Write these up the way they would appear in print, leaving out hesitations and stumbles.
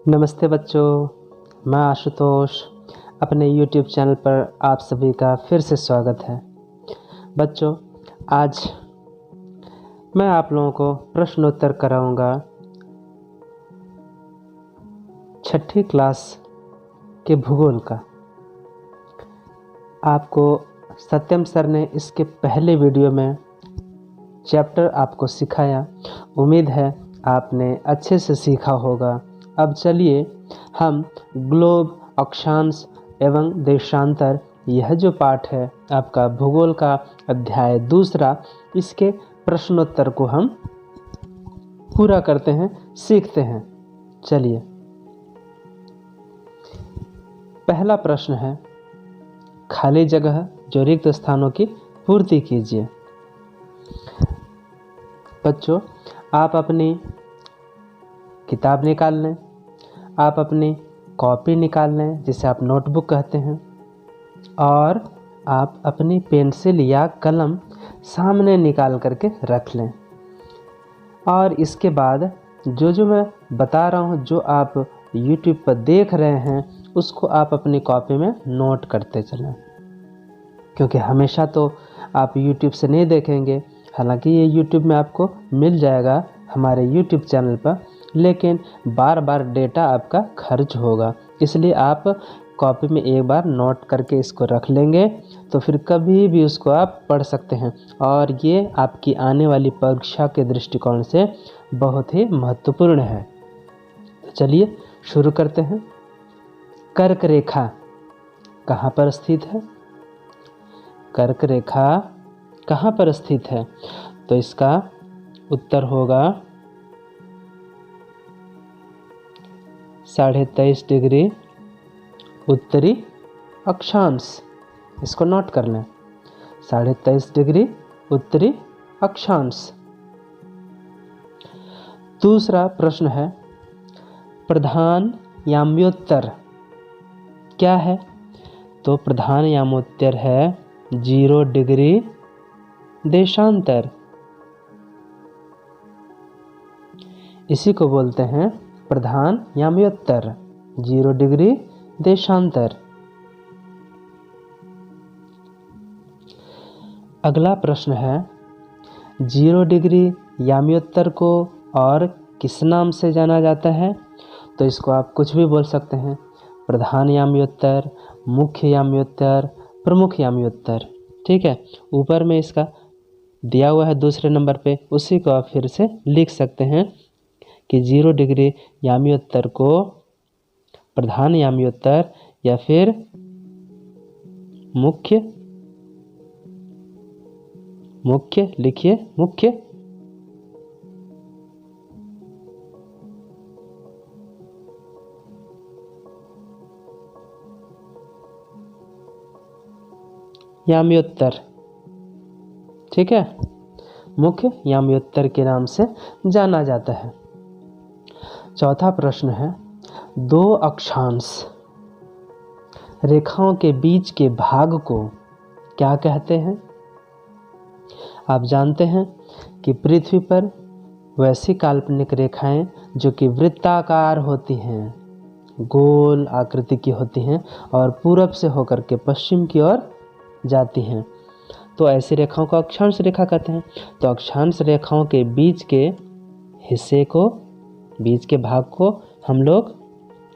नमस्ते बच्चों, मैं आशुतोष अपने YouTube चैनल पर आप सभी का फिर से स्वागत है। बच्चों, आज मैं आप लोगों को प्रश्नोत्तर कराऊंगा 6ठी क्लास के भूगोल का। आपको सत्यम सर ने इसके पहले वीडियो में चैप्टर आपको सिखाया। उम्मीद है आपने अच्छे से सीखा होगा। अब चलिए हम ग्लोब, अक्षांश एवं देशांतर, यह जो पाठ है आपका भूगोल का अध्याय दूसरा, इसके प्रश्नोत्तर को हम पूरा करते हैं, सीखते हैं। चलिए, पहला प्रश्न है, खाली जगह जो रिक्त स्थानों की पूर्ति कीजिए। बच्चों, आप अपनी किताब निकाल लें, आप अपनी कॉपी निकाल लें जिसे आप नोटबुक कहते हैं, और आप अपनी पेंसिल या कलम सामने निकाल करके रख लें। और इसके बाद जो मैं बता रहा हूँ, जो आप YouTube पर देख रहे हैं, उसको आप अपनी कॉपी में नोट करते चलें, क्योंकि हमेशा तो आप YouTube से नहीं देखेंगे। हालांकि ये YouTube में आपको मिल जाएगा हमारे YouTube चैनल पर, लेकिन बार बार डेटा आपका खर्च होगा। इसलिए आप कॉपी में एक बार नोट करके इसको रख लेंगे तो फिर कभी भी उसको आप पढ़ सकते हैं, और ये आपकी आने वाली परीक्षा के दृष्टिकोण से बहुत ही महत्वपूर्ण है। तो चलिए शुरू करते हैं। कर्क रेखा कहाँ पर स्थित है? कर्क रेखा कहाँ पर स्थित है? तो इसका उत्तर होगा 23.5 डिग्री उत्तरी अक्षांश। इसको नोट कर लें, 23.5 डिग्री उत्तरी अक्षांश। दूसरा प्रश्न है, प्रधान याम्योत्तर क्या है? तो प्रधान यामोत्तर है 0 डिग्री देशांतर। इसी को बोलते हैं प्रधान याम्योत्तर, 0 डिग्री देशांतर। अगला प्रश्न है, 0 डिग्री याम्योत्तर को और किस नाम से जाना जाता है? तो इसको आप कुछ भी बोल सकते हैं, प्रधान याम्योत्तर, मुख्य याम्योत्तर, प्रमुख याम्योत्तर। ठीक है, ऊपर में इसका दिया हुआ है दूसरे नंबर पे, उसी को आप फिर से लिख सकते हैं कि 0 डिग्री याम्योत्तर को प्रधान याम्योत्तर या फिर मुख्य लिखिए, मुख्य याम्योत्तर। ठीक है, मुख्य याम्योत्तर के नाम से जाना जाता है। चौथा प्रश्न है, 2 अक्षांश रेखाओं के बीच के भाग को क्या कहते हैं? आप जानते हैं कि पृथ्वी पर वैसी काल्पनिक रेखाएं जो कि वृत्ताकार होती हैं, गोल आकृति की होती हैं और पूरब से होकर के पश्चिम की ओर जाती हैं, तो ऐसी रेखाओं को अक्षांश रेखा कहते हैं। तो अक्षांश रेखाओं के बीच के हिस्से को, बीच के भाग को हम लोग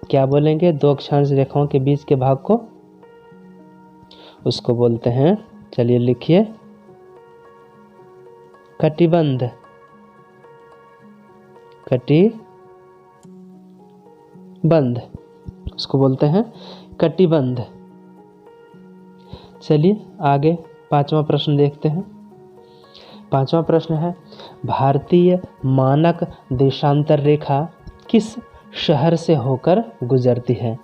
क्या बोलेंगे? 2 अक्षांश रेखाओं के बीच के भाग को, उसको बोलते हैं, चलिए लिखिए, कटिबंध। कटिबंध उसको बोलते हैं कटिबंध। चलिए आगे 5वां प्रश्न देखते हैं। 5वां प्रश्न है, भारतीय मानक देशांतर रेखा किस शहर से होकर गुजरती है?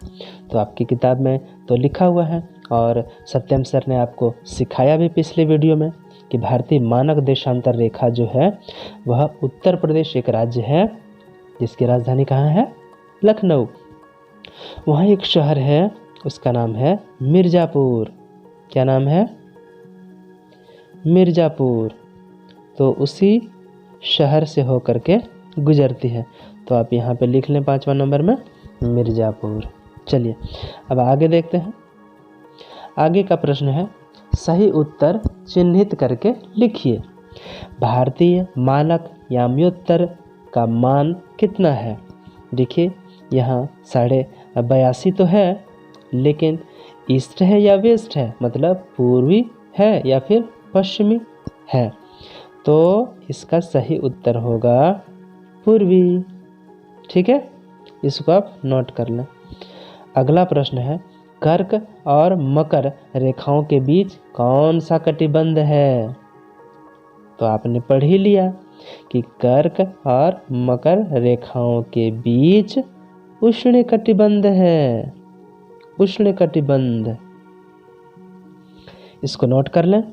तो आपकी किताब में तो लिखा हुआ है, और सत्यम सर ने आपको सिखाया भी पिछले वीडियो में कि भारतीय मानक देशांतर रेखा जो है वह उत्तर प्रदेश एक राज्य है, जिसकी राजधानी कहाँ है? लखनऊ। वहाँ एक शहर है, उसका नाम है मिर्ज़ापुर। क्या नाम है? मिर्ज़ापुर। तो उसी शहर से होकर के गुजरती है। तो आप यहाँ पे लिख लें 5वां नंबर में मिर्ज़ापुर। चलिए अब आगे देखते हैं। आगे का प्रश्न है, सही उत्तर चिन्हित करके लिखिए। भारतीय मानक याम्योत्तर का मान कितना है? देखिए यहाँ 82.5 तो है, लेकिन ईस्ट है या वेस्ट है, मतलब पूर्वी है या फिर पश्चिमी है, तो इसका सही उत्तर होगा पूर्वी। ठीक है, इसको आप नोट कर लें। अगला प्रश्न है, कर्क और मकर रेखाओं के बीच कौन सा कटिबंध है? तो आपने पढ़ ही लिया कि कर्क और मकर रेखाओं के बीच उष्ण कटिबंध है, उष्ण कटिबंध। इसको नोट कर लें।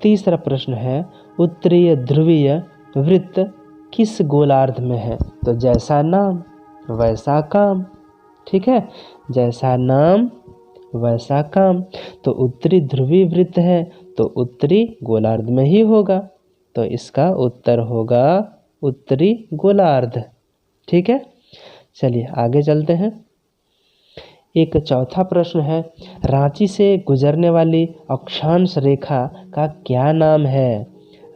तीसरा प्रश्न है, उत्तरीय ध्रुवीय वृत्त किस गोलार्ध में है? तो जैसा नाम वैसा काम। ठीक है, जैसा नाम वैसा काम। तो उत्तरी ध्रुवीय वृत्त है तो उत्तरी गोलार्ध में ही होगा, तो इसका उत्तर होगा उत्तरी गोलार्ध। ठीक है, चलिए आगे चलते हैं। एक चौथा प्रश्न है, रांची से गुजरने वाली अक्षांश रेखा का क्या नाम है?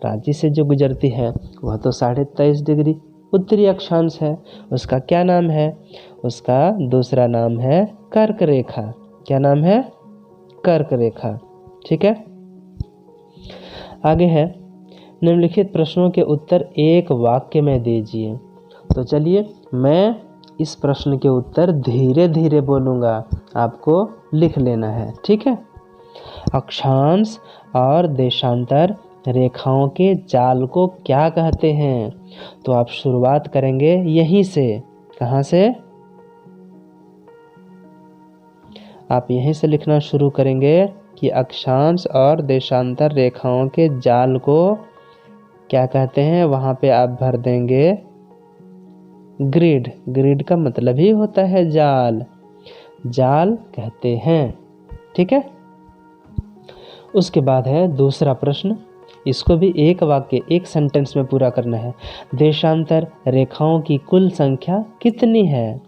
रांची से जो गुजरती है वह तो 23.5 डिग्री उत्तरी अक्षांश है, उसका क्या नाम है? उसका दूसरा नाम है कर्क रेखा। क्या नाम है? कर्क रेखा। ठीक है, आगे है, निम्नलिखित प्रश्नों के उत्तर एक वाक्य में दीजिए। तो चलिए मैं इस प्रश्न के उत्तर धीरे धीरे बोलूँगा, आपको लिख लेना है। ठीक है, अक्षांश और देशांतर रेखाओं के जाल को क्या कहते हैं? तो आप शुरुआत करेंगे यहीं से। कहाँ से? आप यहीं से लिखना शुरू करेंगे कि अक्षांश और देशांतर रेखाओं के जाल को क्या कहते हैं। वहाँ पे आप भर देंगे ग्रिड। ग्रिड का मतलब ही होता है जाल, जाल कहते हैं। ठीक है, उसके बाद है दूसरा प्रश्न, इसको भी एक वाक्य एक सेंटेंस में पूरा करना है। देशांतर रेखाओं की कुल संख्या कितनी है?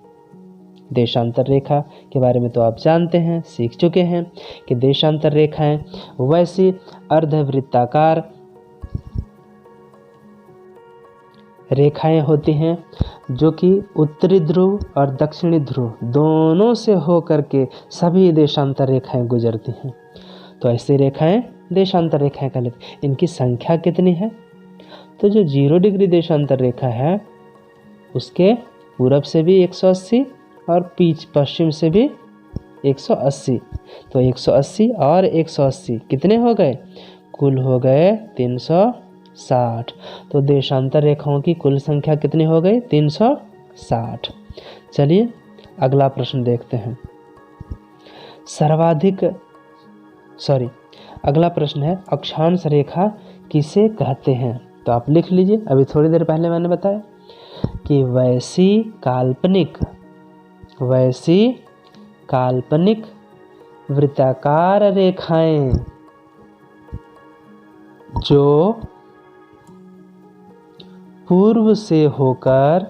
देशांतर रेखा के बारे में तो आप जानते हैं, सीख चुके हैं कि देशांतर रेखाएं वैसी अर्धवृत्ताकार रेखाएं होती हैं जो कि उत्तरी ध्रुव और दक्षिणी ध्रुव दोनों से होकर के सभी देशांतर रेखाएं गुजरती हैं। तो ऐसी रेखाएं देशांतर रेखाएं कहलाती हैं। इनकी संख्या कितनी है? तो जो 0 डिग्री देशांतर रेखा है उसके पूरब से भी 180 और पश्चिम से भी 180, तो 180 और 180 कितने हो गए? कुल हो गए 360। तो देशांतर रेखाओं की कुल संख्या कितनी हो गई? 360। चलिए अगला प्रश्न देखते हैं। अगला प्रश्न है, अक्षांश रेखा किसे कहते हैं? तो आप लिख लीजिए। अभी थोड़ी देर पहले मैंने बताया कि वैसी काल्पनिक वृत्ताकार रेखाएं जो पूर्व से होकर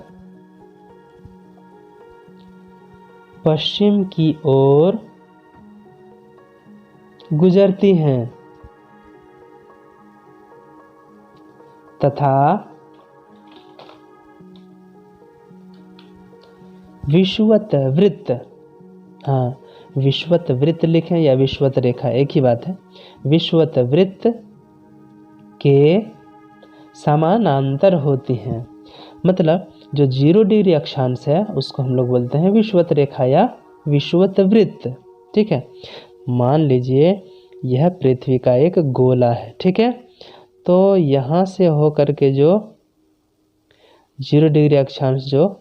पश्चिम की ओर गुजरती हैं तथा विषुवत वृत्त, विषुवत वृत्त लिखें या विषुवत रेखा एक ही बात है, विषुवत वृत्त के समानांतर होती हैं। मतलब जो 0 डिग्री अक्षांश है उसको हम लोग बोलते हैं विषुवत रेखा या विषुवत वृत्त। ठीक है, मान लीजिए यह पृथ्वी का एक गोला है। ठीक है, तो यहाँ से होकर के जो 0 डिग्री अक्षांश जो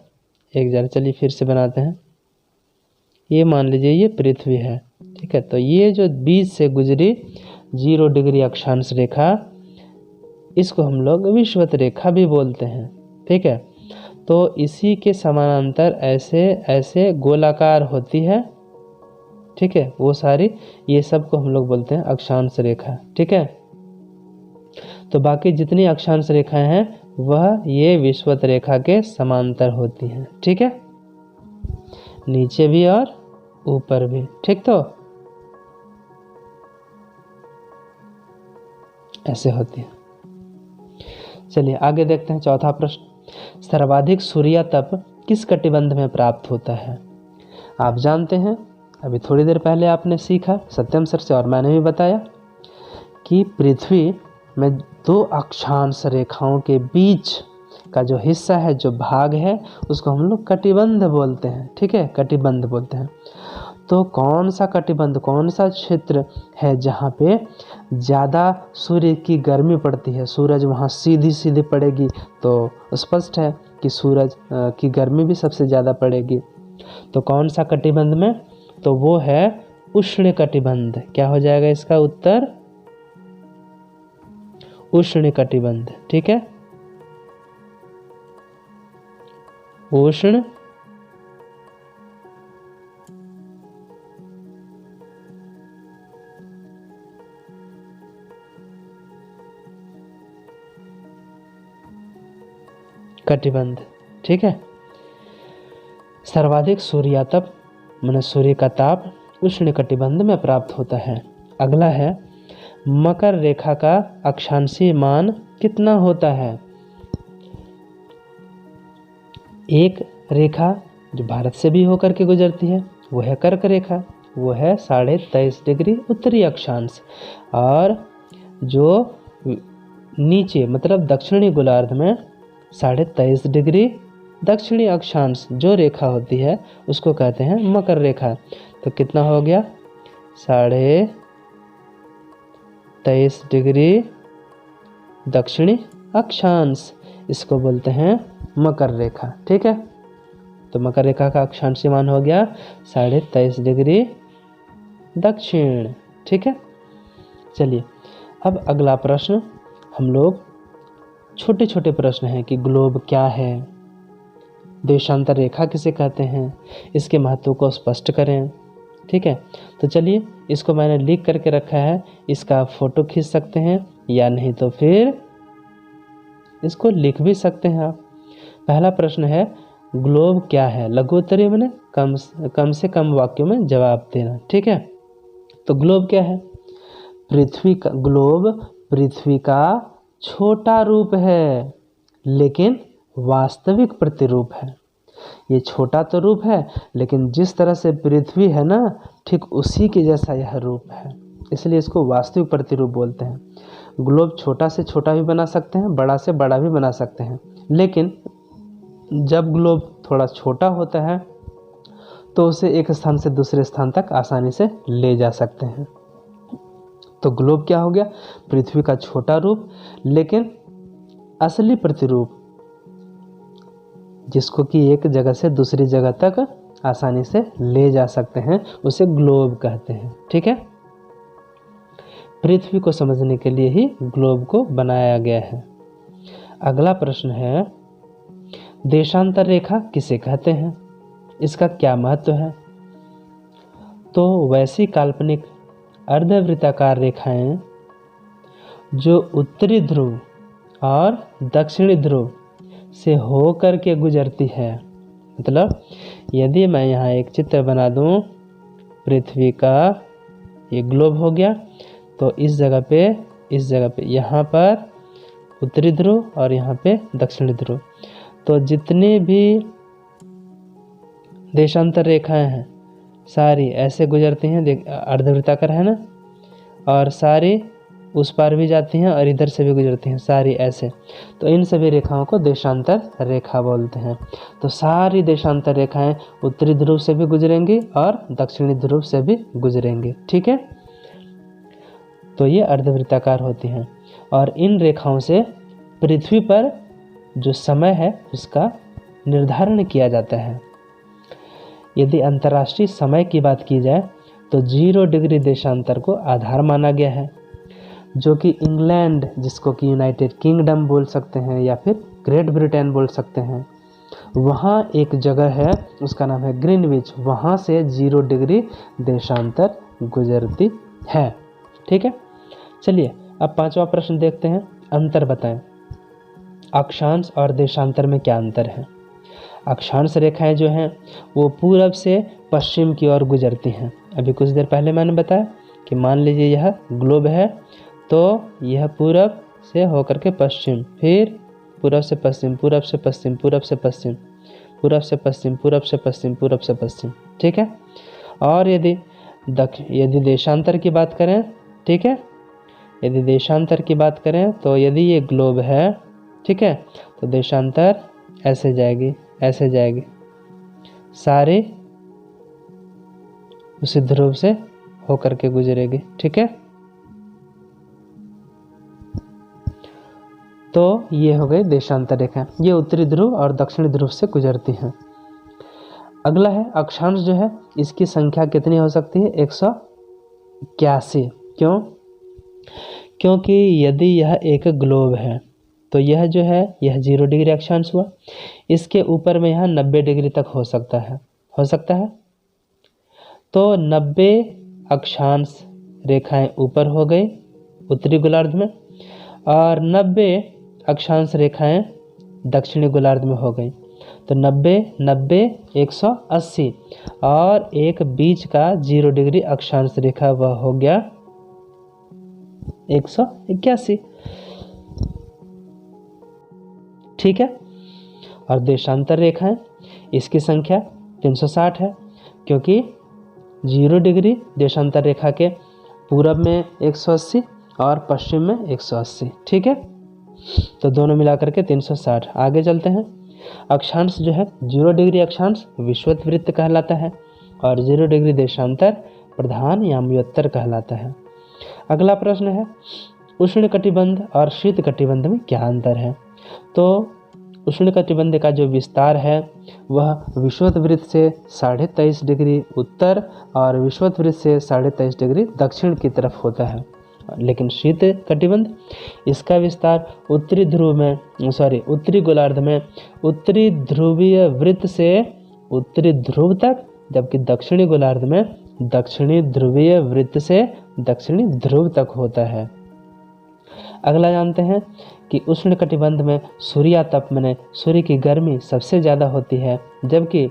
चलिए फिर से बनाते हैं। ये मान लीजिए ये पृथ्वी है। ठीक है, तो ये जो बीच से गुजरी 0 डिग्री अक्षांश रेखा, इसको हम लोग विषुवत रेखा भी बोलते हैं। ठीक है, तो इसी के समानांतर ऐसे ऐसे गोलाकार होती है। ठीक है, वो सारी ये सब को हम लोग बोलते हैं अक्षांश रेखा। ठीक है, तो बाकी जितनी अक्षांश रेखाएं हैं वह ये विषुवत रेखा के समांतर होती हैं। ठीक है, नीचे भी और ऊपर भी, ठीक। तो ऐसे होती है। चलिए आगे देखते हैं चौथा प्रश्न। सर्वाधिक सूर्य तप किस कटिबंध में प्राप्त होता है? आप जानते हैं, अभी थोड़ी देर पहले आपने सीखा सत्यम सर से और मैंने भी बताया कि पृथ्वी में दो अक्षांश रेखाओं के बीच का जो हिस्सा है, जो भाग है, उसको हम लोग कटिबंध बोलते हैं, ठीक है, कटिबंध बोलते हैं। तो कौन सा कटिबंध, कौन सा क्षेत्र है जहाँ पे ज़्यादा सूर्य की गर्मी पड़ती है, सूरज वहाँ सीधी सीधी पड़ेगी, तो स्पष्ट है कि सूरज की गर्मी भी सबसे ज़्यादा पड़ेगी। तो कौन सा कटिबंध में? तो वो है उष्ण कटिबंध। क्या हो जाएगा इसका उत्तर? उष्ण कटिबंध, ठीक है, उष्ण कटिबंध, ठीक है। सर्वाधिक सूर्यातप माने सूर्य का ताप उष्ण कटिबंध में प्राप्त होता है। अगला है मकर रेखा का अक्षांशीय मान कितना होता है? एक रेखा जो भारत से भी होकर के गुजरती है वो है कर्क रेखा, वो है 23.5 डिग्री उत्तरी अक्षांश, और जो नीचे मतलब दक्षिणी गोलार्ध में 23.5 डिग्री दक्षिणी अक्षांश जो रेखा होती है उसको कहते हैं मकर रेखा। तो कितना हो गया? 23.5 डिग्री दक्षिणी अक्षांश, इसको बोलते हैं मकर रेखा, ठीक है। तो मकर रेखा का अक्षांशीय मान हो गया 23.5 डिग्री दक्षिण, ठीक है। चलिए अब अगला प्रश्न, हम लोग छोटे छोटे प्रश्न हैं कि ग्लोब क्या है, देशांतर रेखा किसे कहते हैं, इसके महत्व को स्पष्ट करें, ठीक है। तो चलिए इसको मैंने लिख करके रखा है, इसका फोटो खींच सकते हैं या नहीं तो फिर इसको लिख भी सकते हैं आप। पहला प्रश्न है ग्लोब क्या है, लघु उत्तरीय में कम से कम वाक्यों में जवाब देना, ठीक है। तो ग्लोब क्या है? पृथ्वी का ग्लोब पृथ्वी का छोटा रूप है लेकिन वास्तविक प्रतिरूप है। ये छोटा तो रूप है लेकिन जिस तरह से पृथ्वी है ना, ठीक उसी के जैसा यह रूप है, इसलिए इसको वास्तविक प्रतिरूप बोलते हैं। ग्लोब छोटा से छोटा भी बना सकते हैं, बड़ा से बड़ा भी बना सकते हैं, लेकिन जब ग्लोब थोड़ा छोटा होता है तो उसे एक स्थान से दूसरे स्थान तक आसानी से ले जा सकते हैं। तो ग्लोब क्या हो गया? पृथ्वी का छोटा रूप लेकिन असली प्रतिरूप, जिसको कि एक जगह से दूसरी जगह तक आसानी से ले जा सकते हैं, उसे ग्लोब कहते हैं, ठीक है। पृथ्वी को समझने के लिए ही ग्लोब को बनाया गया है। अगला प्रश्न है देशांतर रेखा किसे कहते हैं, इसका क्या महत्व है? तो वैसी काल्पनिक अर्धवृत्ताकार रेखाएं जो उत्तरी ध्रुव और दक्षिणी ध्रुव से होकर के गुजरती है। मतलब यदि मैं यहाँ एक चित्र बना दूँ पृथ्वी का, ये ग्लोब हो गया, तो इस जगह पे यहाँ पर उत्तरी ध्रुव और यहाँ पे दक्षिणी ध्रुव, तो जितनी भी देशांतर रेखाएं हैं सारी ऐसे गुजरती हैं, अर्धवृत्ताकार है ना, और सारी उस पार भी जाती हैं और इधर से भी गुजरती हैं, सारी ऐसे। तो इन सभी रेखाओं को देशांतर रेखा बोलते हैं। तो सारी देशांतर रेखाएं उत्तरी ध्रुव से भी गुजरेंगी और दक्षिणी ध्रुव से भी गुजरेंगी, ठीक है। तो ये अर्धवृत्ताकार होती हैं और इन रेखाओं से पृथ्वी पर जो समय है उसका निर्धारण किया जाता है। यदि अंतर्राष्ट्रीय समय की बात की जाए तो 0 डिग्री देशांतर को आधार माना गया है, जो कि इंग्लैंड, जिसको कि यूनाइटेड किंगडम बोल सकते हैं या फिर ग्रेट ब्रिटेन बोल सकते हैं, वहाँ एक जगह है उसका नाम है ग्रीनविच, वहाँ से 0 डिग्री देशांतर गुजरती है, ठीक है। चलिए अब 5वां प्रश्न देखते हैं, अंतर बताएं। अक्षांश और देशांतर में क्या अंतर है? अक्षांश रेखाएं जो हैं वो पूरब से पश्चिम की ओर गुजरती हैं। अभी कुछ देर पहले मैंने बताया कि मान लीजिए यह ग्लोब है, तो यह पूरब से होकर के पश्चिम, फिर पूरब से पश्चिम, पूरब से पश्चिम, पूरब से पश्चिम, पूरब से पश्चिम, पूरब से पश्चिम, पूरब से पश्चिम, ठीक है। और यदि देशांतर की बात करें, ठीक है, यदि देशांतर की बात करें तो यदि ये ग्लोब है, ठीक है, तो देशांतर ऐसे जाएगी, ऐसे जाएगी, सारे उसी ध्रुव से होकर के गुजरेगी, ठीक है। तो ये हो गई देशांतर रेखा, ये उत्तरी ध्रुव और दक्षिणी ध्रुव से गुजरती हैं। अगला है अक्षांश जो है, इसकी संख्या कितनी हो सकती है? 181। क्यों? क्योंकि यदि यह एक ग्लोब है तो यह जो है यह 0 डिग्री अक्षांश हुआ, इसके ऊपर में यहाँ 90 डिग्री तक हो सकता है, तो 90 अक्षांश रेखाएं ऊपर हो गई उत्तरी गोलार्ध में और 90 अक्षांश रेखाएं दक्षिणी गोलार्ध में हो गई। तो 90 90 180 और एक बीच का 0 डिग्री अक्षांश रेखा वह हो गया 181, ठीक है। और देशांतर रेखाएं, इसकी संख्या 360 है, क्योंकि 0 डिग्री देशांतर रेखा के पूरब में 180 और पश्चिम में 180, ठीक है। तो दोनों मिलाकर के 360। आगे चलते हैं। अक्षांश जो है 0 डिग्री अक्षांश विषुवत वृत्त कहलाता है और 0 डिग्री देशांतर प्रधान याम्योत्तर कहलाता है। अगला प्रश्न है उष्ण कटिबंध और शीत कटिबंध में क्या अंतर है? तो उष्ण कटिबंध का जो विस्तार है वह विषुवत वृत्त से 23.5 डिग्री उत्तर और विषुवत वृत्त से 23.5 डिग्री दक्षिण की तरफ होता है। लेकिन शीत कटिबंध, इसका विस्तार उत्तरी गोलार्ध में उत्तरी ध्रुवीय वृत्त से उत्तरी ध्रुव तक, जबकि दक्षिणी गोलार्ध में दक्षिणी ध्रुवीय वृत्त से दक्षिणी ध्रुव तक होता है। अगला जानते हैं कि उष्ण कटिबंध में सूर्यातप माने सूर्य की गर्मी सबसे ज़्यादा होती है, जबकि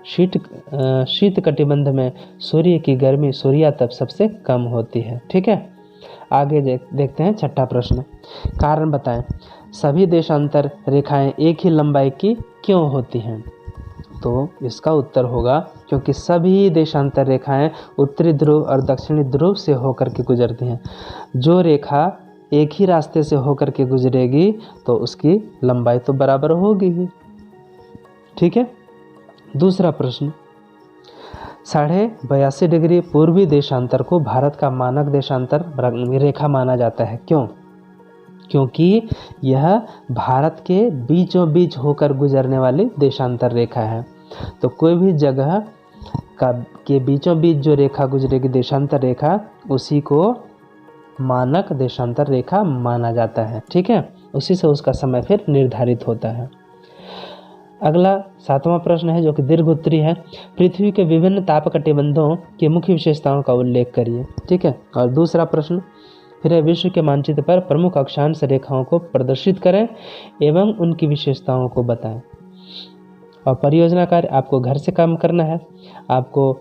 शीत कटिबंध में सूर्य की गर्मी सूर्यातप सबसे कम होती है, ठीक है। आगे देखते हैं छठा प्रश्न। कारण बताएं, सभी देशांतर रेखाएं एक ही लंबाई की क्यों होती हैं? तो इसका उत्तर होगा क्योंकि सभी देशांतर रेखाएं उत्तरी ध्रुव और दक्षिणी ध्रुव से होकर के गुजरती हैं। जो रेखा एक ही रास्ते से होकर के गुजरेगी तो उसकी लंबाई तो बराबर होगी ही, ठीक है। दूसरा प्रश्न, 82.5 डिग्री पूर्वी देशांतर को भारत का मानक देशांतर रेखा माना जाता है। क्यों? क्योंकि यह भारत के बीचों बीच होकर गुजरने वाली देशांतर रेखा है। तो कोई भी जगह के बीचों बीच जो रेखा गुजरेगी देशांतर रेखा, उसी को मानक देशांतर रेखा माना जाता है, ठीक है। उसी से उसका समय फिर निर्धारित होता है। अगला 7वां प्रश्न है जो कि दीर्घ उत्तरी है। पृथ्वी के विभिन्न ताप कटिबंधों की मुख्य विशेषताओं का उल्लेख करिए, ठीक है। और दूसरा प्रश्न फिर है विश्व के मानचित्र पर प्रमुख अक्षांश रेखाओं को प्रदर्शित करें एवं उनकी विशेषताओं को बताएं। और परियोजना कार्य आपको घर से काम करना है। आपको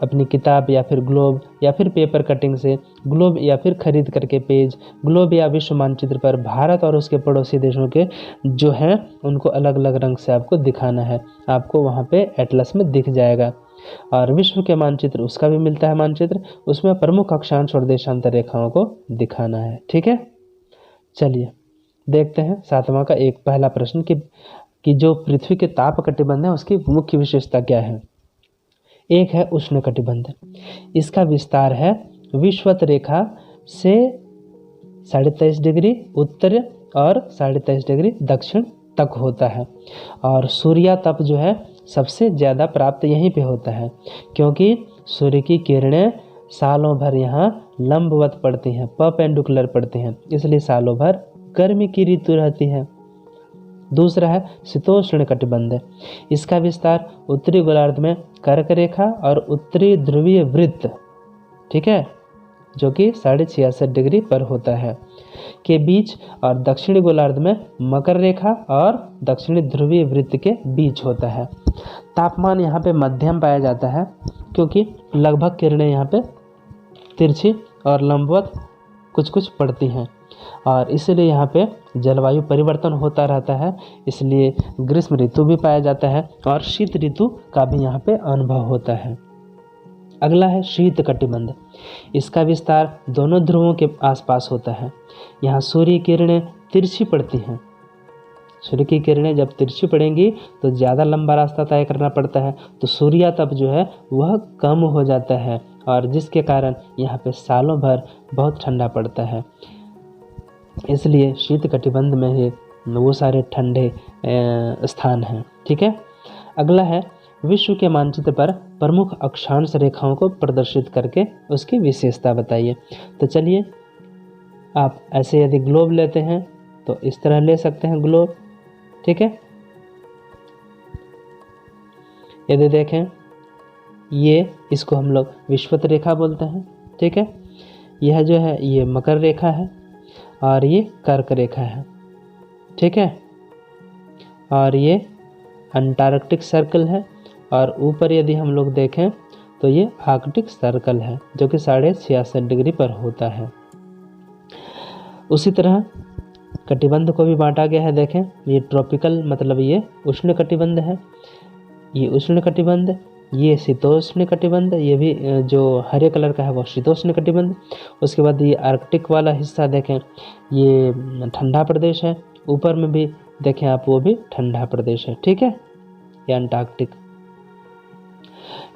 अपनी किताब या फिर ग्लोब या फिर पेपर कटिंग से ग्लोब या फिर खरीद करके पेज ग्लोब या विश्व मानचित्र पर भारत और उसके पड़ोसी देशों के जो हैं उनको अलग अलग रंग से आपको दिखाना है। आपको वहाँ पे एटलस में दिख जाएगा। और विश्व के मानचित्र उसका भी मिलता है मानचित्र, उसमें प्रमुख अक्षांश और देशांतर रेखाओं को दिखाना है, ठीक है। चलिए देखते हैं 7वां का एक पहला प्रश्न कि जो पृथ्वी के ताप कटिबंध है उसकी मुख्य विशेषता क्या है। एक है उष्ण कटिबंध, इसका विस्तार है विषुवत रेखा से 23.5 डिग्री उत्तर और 23.5 डिग्री दक्षिण तक होता है। और सूर्यातप जो है सबसे ज़्यादा प्राप्त यहीं पे होता है, क्योंकि सूर्य की किरणें सालों भर यहाँ लंबवत पड़ती हैं, परपेंडिकुलर पड़ती हैं, इसलिए सालों भर गर्मी की ऋतु रहती है। दूसरा है शीतोष्ण कटिबंध, इसका विस्तार उत्तरी गोलार्ध में कर्क रेखा और उत्तरी ध्रुवीय वृत्त, ठीक है, जो कि 66.5 डिग्री पर होता है के बीच, और दक्षिणी गोलार्ध में मकर रेखा और दक्षिणी ध्रुवीय वृत्त के बीच होता है। तापमान यहाँ पे मध्यम पाया जाता है क्योंकि लगभग किरणें यहाँ पे तिरछी और लंबवत कुछ कुछ पड़ती हैं, और इसलिए यहाँ पे जलवायु परिवर्तन होता रहता है, इसलिए ग्रीष्म ऋतु भी पाया जाता है और शीत ऋतु का भी यहाँ पे अनुभव होता है। अगला है शीत कटिबंध। इसका विस्तार दोनों ध्रुवों के आसपास होता है। यहाँ सूर्य किरणें तिरछी पड़ती हैं। सूर्य की किरणें जब तिरछी पड़ेंगी तो ज़्यादा लंबा रास्ता तय करना पड़ता है, तो सूर्यातप जो है वह कम हो जाता है, और जिसके कारण यहाँ पे सालों भर बहुत ठंडा पड़ता है। इसलिए शीत कटिबंध में ही वो सारे ठंडे स्थान हैं। ठीक है। अगला है विश्व के मानचित्र पर प्रमुख अक्षांश रेखाओं को प्रदर्शित करके उसकी विशेषता बताइए। तो चलिए, आप ऐसे यदि ग्लोब लेते हैं तो इस तरह ले सकते हैं ग्लोब। ठीक है। यदि देखें, ये इसको हम लोग विषुवत रेखा बोलते हैं। ठीक है। यह जो है ये मकर रेखा है और ये कर्क रेखा है। ठीक है। और ये अंटार्कटिक सर्कल है, और ऊपर यदि हम लोग देखें तो ये आर्कटिक सर्कल है जो कि 66.5 डिग्री पर होता है। उसी तरह कटिबंध को भी बांटा गया है। देखें, ये ट्रॉपिकल मतलब ये उष्ण कटिबंध है, ये उष्ण कटिबंध, ये शीतोष्ण कटिबंध, ये भी जो हरे कलर का है वो शीतोष्ण कटिबंध। उसके बाद ये आर्कटिक वाला हिस्सा देखें, ये ठंडा प्रदेश है। ऊपर में भी देखें आप, वो भी ठंडा प्रदेश है। ठीक है, ये अंटार्कटिक।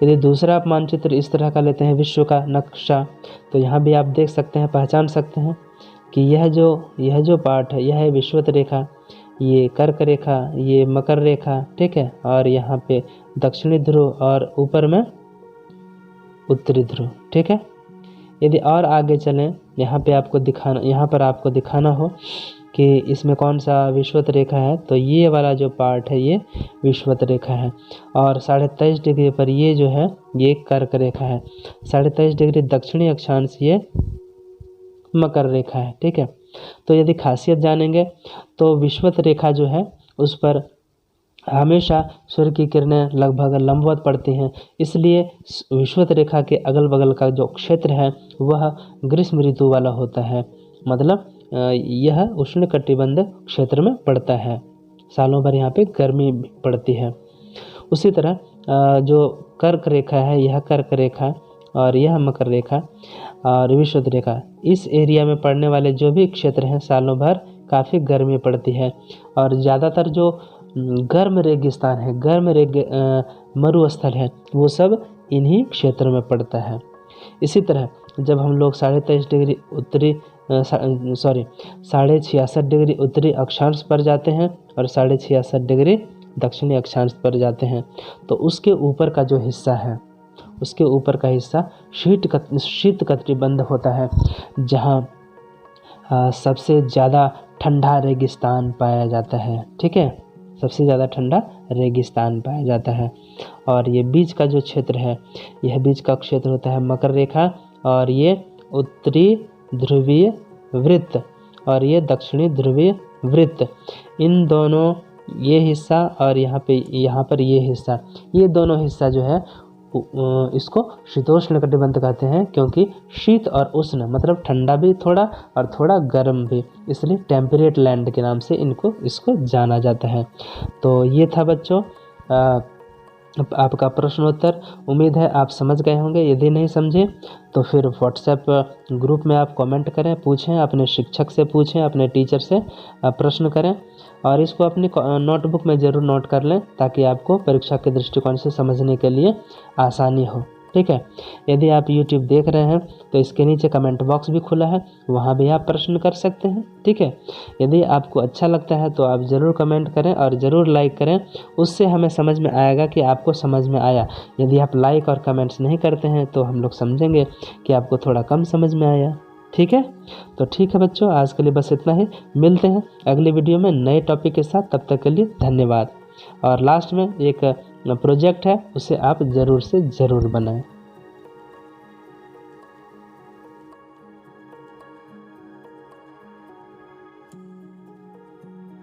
यदि दूसरा आप मानचित्र इस तरह का लेते हैं, विश्व का नक्शा, तो यहाँ भी आप देख सकते हैं, पहचान सकते हैं कि यह जो पार्ट है यह है विषुवत रेखा, ये कर्क रेखा, ये मकर रेखा। ठीक है। और यहाँ पे दक्षिणी ध्रुव और ऊपर में उत्तरी ध्रुव। ठीक है। यदि और आगे चलें, यहाँ पर आपको दिखाना हो कि इसमें कौन सा विषुवत रेखा है, तो ये वाला जो पार्ट है ये विषुवत रेखा है, और 23.5 डिग्री पर ये जो है ये कर्क रेखा है। 23.5 डिग्री दक्षिणी अक्षांश ये मकर रेखा है। ठीक है। तो यदि खासियत जानेंगे तो विषुवत रेखा जो है उस पर हमेशा सूर्य की किरणें लगभग लंबवत पड़ती हैं, इसलिए विषुवत रेखा के अगल बगल का जो क्षेत्र है वह ग्रीष्म ऋतु वाला होता है, मतलब यह उष्ण कटिबंध क्षेत्र में पड़ता है। सालों भर यहाँ पे गर्मी पड़ती है। उसी तरह जो कर्क रेखा है, यह कर्क रेखा और यह मकर रेखा और विषुवत रेखा, इस एरिया में पड़ने वाले जो भी क्षेत्र हैं सालों भर काफ़ी गर्मी पड़ती है, और ज़्यादातर जो गर्म रेगिस्तान है, मरुस्थल है, वो सब इन्हीं क्षेत्रों में पड़ता है। इसी तरह जब हम लोग 23.5 डिग्री 66.5 डिग्री उत्तरी अक्षांश पर जाते हैं और 66.5 डिग्री दक्षिणी अक्षांश पर जाते हैं, तो उसके ऊपर का जो हिस्सा है, उसके ऊपर का हिस्सा शीत कटिबंध होता है, जहाँ सबसे ज़्यादा ठंडा रेगिस्तान पाया जाता है। ठीक है, सबसे ज़्यादा ठंडा रेगिस्तान पाया जाता है। और ये बीच का जो क्षेत्र है, यह बीच का क्षेत्र होता है मकर रेखा, और ये उत्तरी ध्रुवीय वृत्त और ये दक्षिणी ध्रुवीय वृत्त, इन दोनों, ये हिस्सा और यहाँ पर ये हिस्सा, ये दोनों हिस्सा जो है इसको शीतोष्ण कटिबंध कहते हैं, क्योंकि शीत और उष्ण मतलब ठंडा भी थोड़ा और थोड़ा गर्म भी, इसलिए टेम्परेट लैंड के नाम से इसको जाना जाता है। तो ये था बच्चों आपका प्रश्नोत्तर। उम्मीद है आप समझ गए होंगे। यदि नहीं समझे तो फिर व्हाट्सएप ग्रुप में आप कमेंट करें, पूछें, अपने शिक्षक से पूछें, अपने टीचर से प्रश्न करें, और इसको अपनी नोटबुक में ज़रूर नोट कर लें ताकि आपको परीक्षा के दृष्टिकोण से समझने के लिए आसानी हो। ठीक है। यदि आप YouTube देख रहे हैं तो इसके नीचे कमेंट बॉक्स भी खुला है, वहाँ भी आप प्रश्न कर सकते हैं। ठीक है। यदि आपको अच्छा लगता है तो आप ज़रूर कमेंट करें और ज़रूर लाइक करें, उससे हमें समझ में आएगा कि आपको समझ में आया। यदि आप लाइक और कमेंट्स नहीं करते हैं तो हम लोग समझेंगे कि आपको थोड़ा कम समझ में आया। ठीक है। तो ठीक है बच्चों, आज के लिए बस इतना ही। मिलते हैं अगले वीडियो में नए टॉपिक के साथ। तब तक के लिए धन्यवाद। और लास्ट में एक प्रोजेक्ट है, उसे आप ज़रूर से ज़रूर बनाएं।